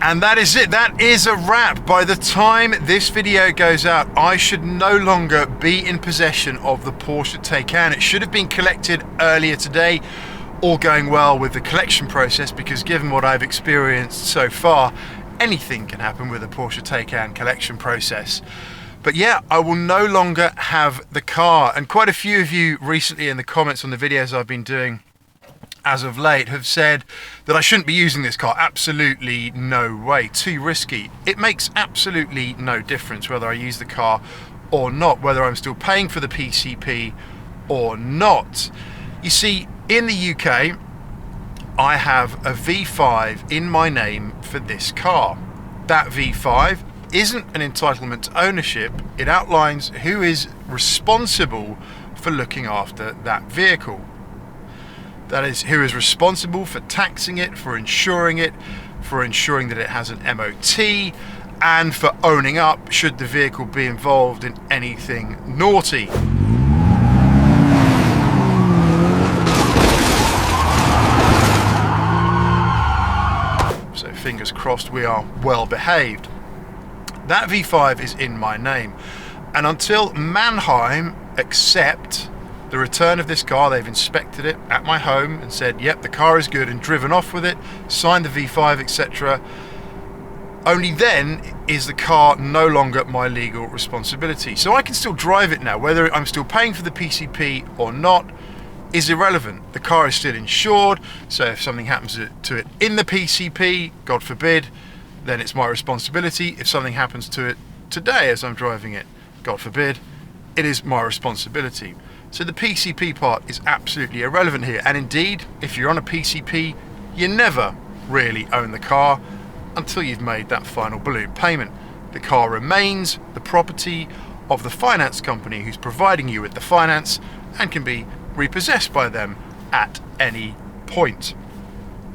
And that is it. That is a wrap. By the time this video goes out, I should no longer be in possession of the Porsche Taycan. It should have been collected earlier today, all going well with the collection process, because given what I've experienced so far, anything can happen with a Porsche Taycan collection process. But yeah, I will no longer have the car. And quite a few of you recently in the comments on the videos I've been doing as of late have said that I shouldn't be using this car. Absolutely no way, too risky. It makes absolutely no difference whether I use the car or not, whether I'm still paying for the PCP or not. You see, in the UK, I have a V5 in my name for this car. That V5 isn't an entitlement to ownership. It outlines who is responsible for looking after that vehicle. That is, who is responsible for taxing it, for insuring that it has an MOT, and for owning up should the vehicle be involved in anything naughty. So fingers crossed we are well behaved. That V5 is in my name, and until Mannheim accept the return of this car, they've inspected it at my home and said, yep, the car is good, and driven off with it, signed the V5, etc. Only then is the car no longer my legal responsibility. So I can still drive it now. Whether I'm still paying for the PCP or not is irrelevant. The car is still insured, so if something happens to it in the PCP, God forbid, then it's my responsibility. If something happens to it today as I'm driving it, God forbid, it is my responsibility. So the PCP part is absolutely irrelevant here. And indeed, if you're on a PCP, you never really own the car until you've made that final balloon payment. The car remains the property of the finance company who's providing you with the finance and can be repossessed by them at any point.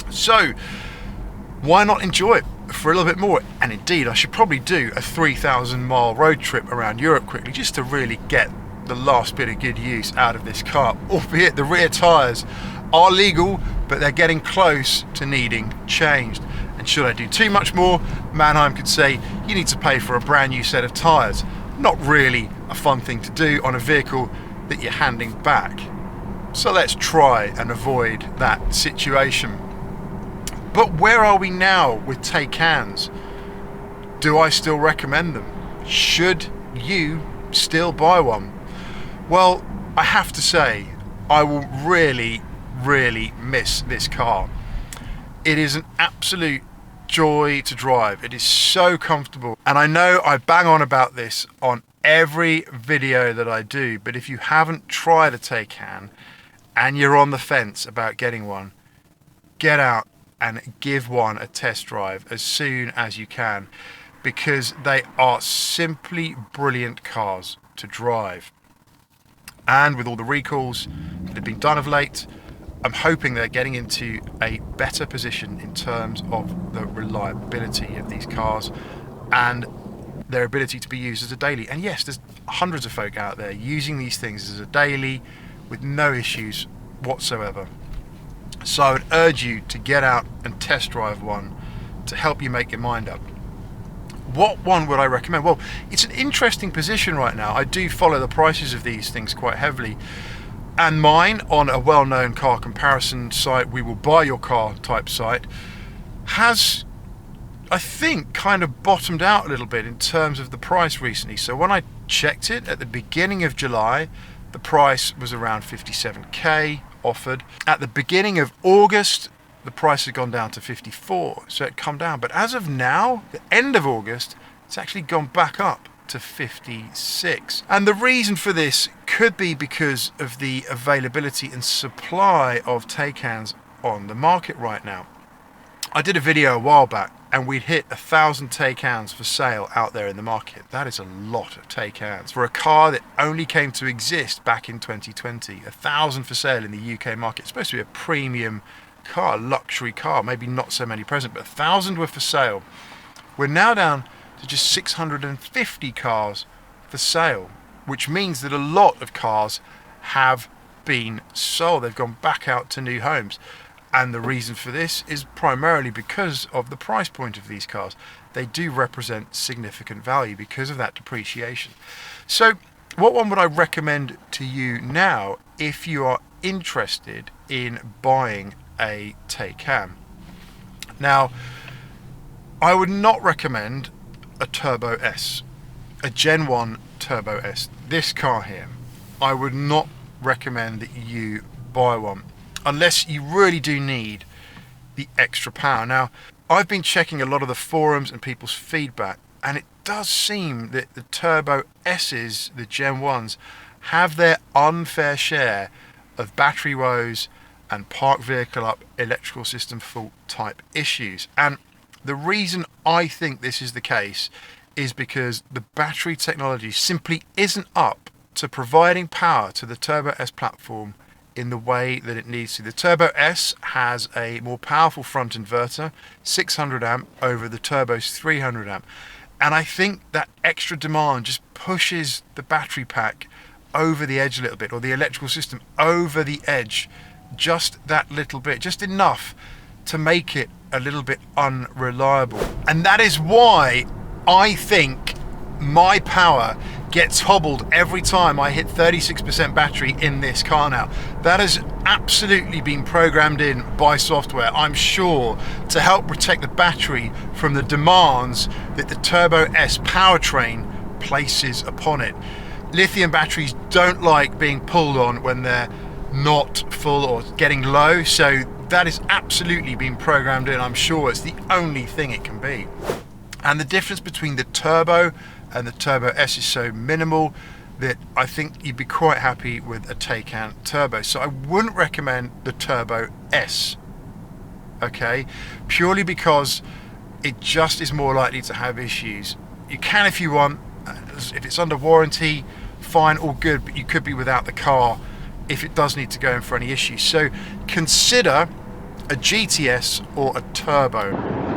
So why not enjoy it for a little bit more? And indeed, I should probably do a 3,000 mile road trip around Europe quickly just to really get the last bit of good use out of this car, albeit the rear tyres are legal, but they're getting close to needing changed. And should I do too much more, Mannheim could say you need to pay for a brand new set of tyres. Not really a fun thing to do on a vehicle that you're handing back. So let's try and avoid that situation. But where are we now with Taycans? Do I still recommend them? Should you still buy one? Well, I have to say, I will really miss this car. It is an absolute joy to drive. It is so comfortable. And I know I bang on about this on every video that I do, but if you haven't tried a Taycan and you're on the fence about getting one, get out and give one a test drive as soon as you can, because they are simply brilliant cars to drive. And with all the recalls that have been done of late, I'm hoping they're getting into a better position in terms of the reliability of these cars and their ability to be used as a daily. And yes, there's hundreds of folk out there using these things as a daily with no issues whatsoever. So I would urge you to get out and test drive one to help you make your mind up. What one would I recommend? Well, it's an interesting position right now. I do follow the prices of these things quite heavily. And mine, on a well-known car comparison site, We Will Buy Your Car type site, has, I think, kind of bottomed out a little bit in terms of the price recently. So when I checked it at the beginning of July, the price was around 57k offered. At the beginning of August, the price had gone down to 54, so it come down. But as of now, the end of August, it's actually gone back up to 56. And the reason for this could be because of the availability and supply of Taycans on the market right now. I did a video a while back and we'd hit 1,000 Taycans for sale out there in the market. That is a lot of Taycans for a car that only came to exist back in 2020. 1,000 for sale in the UK market. It's supposed to be a premium car, luxury car, maybe not so many present, but 1,000 were for sale. We're now down to just 650 cars for sale, which means that a lot of cars have been sold. They've gone back out to new homes. And the reason for this is primarily because of the price point of these cars. They do represent significant value because of that depreciation. So what one would I recommend to you now if you are interested in buying a Taycan? Now, I would not recommend a Turbo S, a Gen 1 Turbo S. This car here, I would not recommend that you buy one unless you really do need the extra power. Now, I've been checking a lot of the forums and people's feedback, and it does seem that the Turbo S's, the Gen 1s, have their unfair share of battery woes and park vehicle up, electrical system fault type issues. And the reason I think this is the case is because the battery technology simply isn't up to providing power to the Turbo S platform in the way that it needs to. The Turbo S has a more powerful front inverter, 600 amp over the Turbo's 300 amp. And I think that extra demand just pushes the battery pack over the edge a little bit, or the electrical system over the edge just that little bit, just enough to make it a little bit unreliable. And that is why I think my power gets hobbled every time I hit 36% battery in this car now. That has absolutely been programmed in by software, I'm sure, to help protect the battery from the demands that the Turbo S powertrain places upon it. Lithium batteries don't like being pulled on when they're not full or getting low, so that is absolutely been programmed in. I'm sure it's the only thing it can be. And the difference between the Turbo and the Turbo S is so minimal that I think you'd be quite happy with a Taycan Turbo. So I wouldn't recommend the Turbo S, okay? Purely because it just is more likely to have issues. You can if you want, if it's under warranty, fine, all good, but you could be without the car if it does need to go in for any issues. So consider a GTS or a Turbo.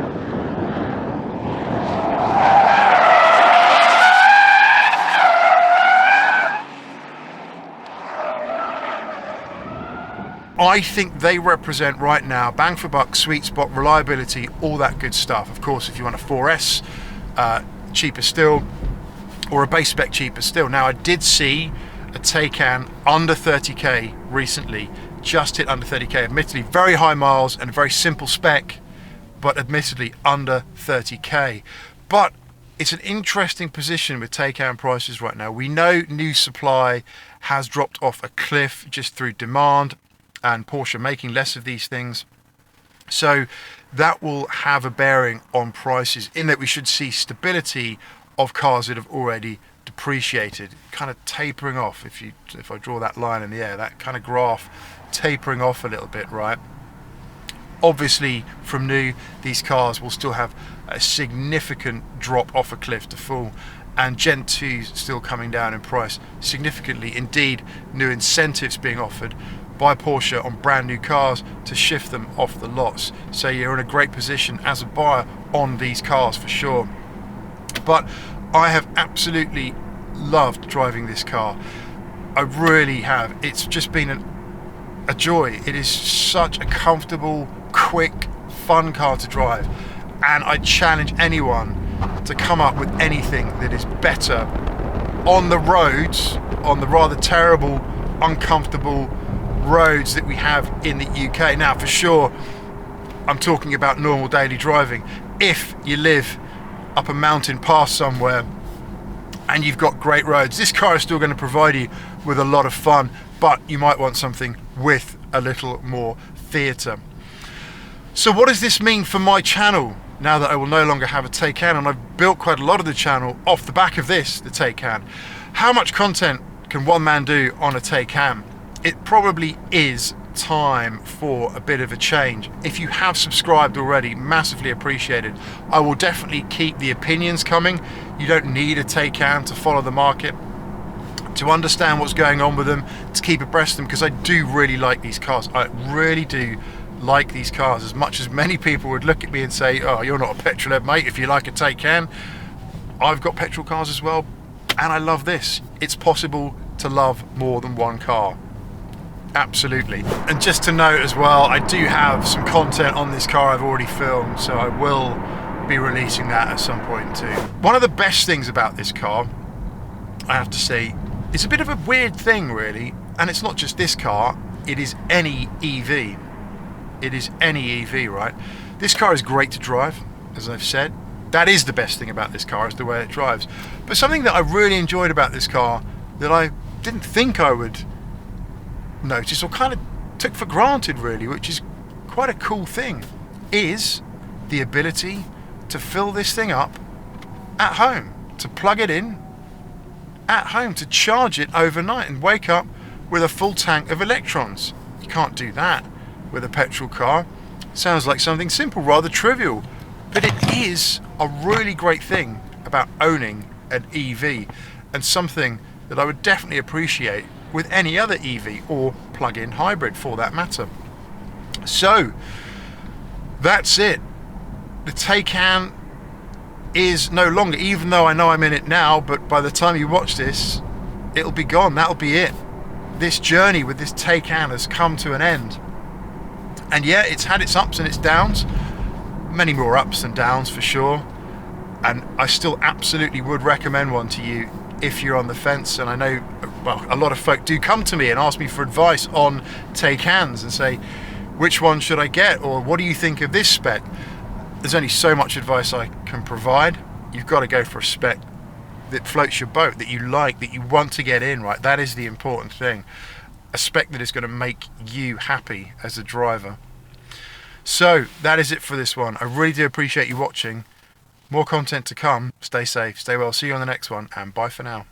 I think they represent right now bang for buck, sweet spot, reliability, all that good stuff. Of course, if you want a 4S, cheaper still, or a base spec, cheaper still. Now, I did see a Taycan under 30k recently, just hit under 30k, admittedly very high miles and a very simple spec, but admittedly under 30k. But it's an interesting position with Taycan prices right now. We know new supply has dropped off a cliff just through demand and Porsche making less of these things. So that will have a bearing on prices, in that we should see stability of cars that have already depreciated, kind of tapering off. If I draw that line in the air, that kind of graph tapering off a little bit, right? Obviously from new, these cars will still have a significant drop off a cliff to full, and Gen 2's still coming down in price significantly. Indeed, new incentives being offered by Porsche on brand new cars to shift them off the lots. So you're in a great position as a buyer on these cars for sure. But I have absolutely loved driving this car. I really have. It's just been a joy. It is such a comfortable, quick, fun car to drive. And I challenge anyone to come up with anything that is better on the roads, on the rather terrible, uncomfortable roads that we have in the UK. Now, for sure, I'm talking about normal daily driving. If you live up a mountain pass somewhere and you've got great roads, this car is still going to provide you with a lot of fun, but you might want something with a little more theatre. So what does this mean for my channel now that I will no longer have a Taycan? And I've built quite a lot of the channel off the back of this, the Taycan. How much content can one man do on a Taycan? It probably is time for a bit of a change. If you have subscribed already, massively appreciated. I will definitely keep the opinions coming. You don't need a Taycan to follow the market, to understand what's going on with them, to keep abreast of them, because I do really like these cars. I really do like these cars, as much as many people would look at me and say, oh, you're not a petrol head, mate, if you like a Taycan. I've got petrol cars as well, and I love this. It's possible to love more than one car. Absolutely. And just to note as well, I do have some content on this car I've already filmed, so I will be releasing that at some point too. One of the best things about this car, I have to say, it's a bit of a weird thing really, and it's not just this car, it is any EV. It is any EV, right? This car is great to drive, as I've said. That is the best thing about this car, is the way it drives. But something that I really enjoyed about this car that I didn't think I would notice, or kind of took for granted really, which is quite a cool thing, is the ability to fill this thing up at home, to plug it in at home, to charge it overnight and wake up with a full tank of electrons. You can't do that with a petrol car. Sounds like something simple, rather trivial, but it is a really great thing about owning an EV, and something that I would definitely appreciate with any other EV or plug-in hybrid for that matter. So that's it. The Taycan is no longer, even though I know I'm in it now, but by the time you watch this, it'll be gone. That'll be it. This journey with this Taycan has come to an end. And yeah, it's had its ups and its downs, many more ups than downs for sure. And I still absolutely would recommend one to you if you're on the fence. And I know, well, a lot of folk do come to me and ask me for advice on Taycans and say, which one should I get, or what do you think of this spec? There's only so much advice I can provide. You've got to go for a spec that floats your boat, that you like, that you want to get in, right? That is the important thing. A spec that is going to make you happy as a driver. So that is it for this one. I really do appreciate you watching. More content to come. Stay safe, stay well. See you on the next one, and bye for now.